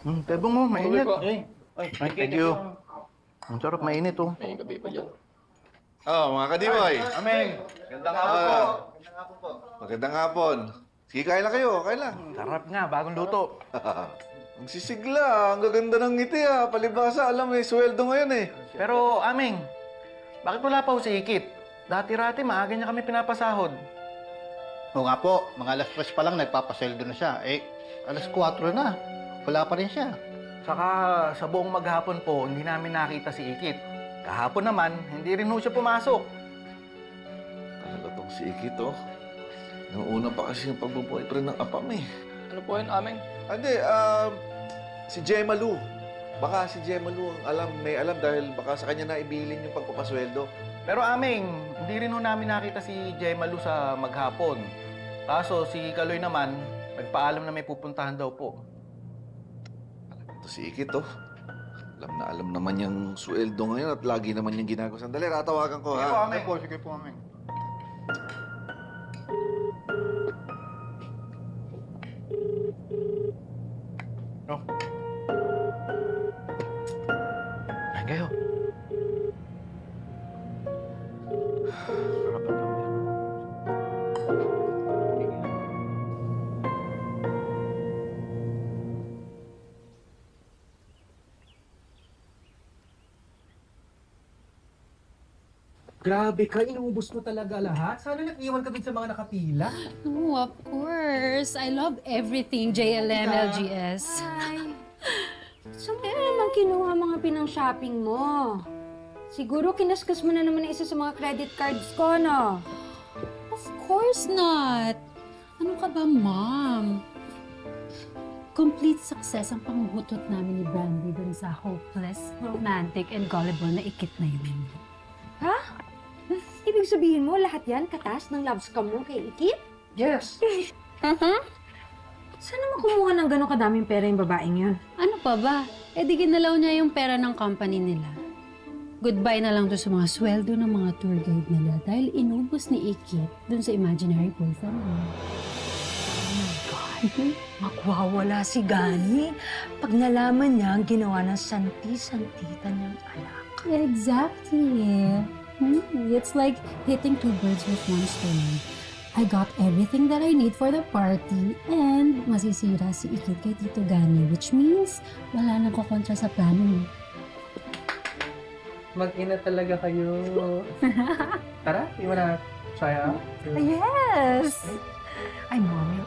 Tebong mo, mainit. po. Ay, thank you. Ang sarap, mainit oh. May gabi pa dyan. Oh, mga kadiboy. Ameng, gandang hapon po. Magandang hapon. Sige, kain lang kayo. Kain lang. Sarap nga, bagong luto. Ang sisigla. Ang gaganda ng ngiti ah. Palibasa, alam may sweldo ngayon eh. Pero, Ameng, bakit wala pa ho si Ikit? Dati-rati, maaga niya kami pinapasahod. Oo nga po, mga alas 3 pa lang nagpapasweldo na siya. Eh, alas 4 na. Wala pa rin siya. Saka sa buong maghapon po, hindi namin nakita si Ikit. Kahapon naman, hindi rin ho siya pumasok. Talaga tong si Ikit oh. Nung una pa kasi yung pagbo-boyfriend ng apam eh. Ano po yun, aming? Hindi, si Gemma Lu. Baka si Gemma Lu ang may alam dahil baka sa kanya na ibilin yung pagpapasweldo. Pero Ameng, hindi rin ho namin nakita si Gemma Lu sa maghapon. Kaso si Kaloy naman, nagpaalam na may pupuntahan daw po. Ito si Ikit oh. Alam naman yung sweldo ngayon at lagi naman yung ginagawa. Sandali, tatawagan ko ha. Sige po, Ameng. No? Ay, kayo. Grabe ka, inubos mo talaga lahat. Sana nag-iwan ka dun sa mga nakapila. Oh, of course. I love everything JLM, LGS. Ay, saan kaya naman kinuha mga pinang-shopping mo? Siguro kinaskas mo na naman ang isa sa mga credit cards ko, no? Of course not. Ano ka ba, ma'am? Complete success ang panghutot namin ni Brandy dun sa hopeless, romantic, and gullible na Ikit na yun. Ha? Ibig sabihin mo, lahat yan katas ng love scam mo kay Ikit? Yes! Saan naman kumuha ng gano'ng kadaming pera yung babaeng yun? Ano pa ba? Eh di ginalaw niya yung pera ng company nila. Goodbye na lang doon sa mga sweldo ng mga tour guide nila dahil inubos ni Ikit dun sa imaginary boyfriend mo. Magwawala si Gani pag nalaman niya ang ginawa ng santi-santita niyang anak. Exactly. It's like hitting two birds with one stone. I got everything that I need for the party and masisira si Ikit kay Tito Gani, which means wala nang kukontra sa plano mo. Mag-ina talaga kayo. Tara, you wanna try out? Yes! Ay, Mommy,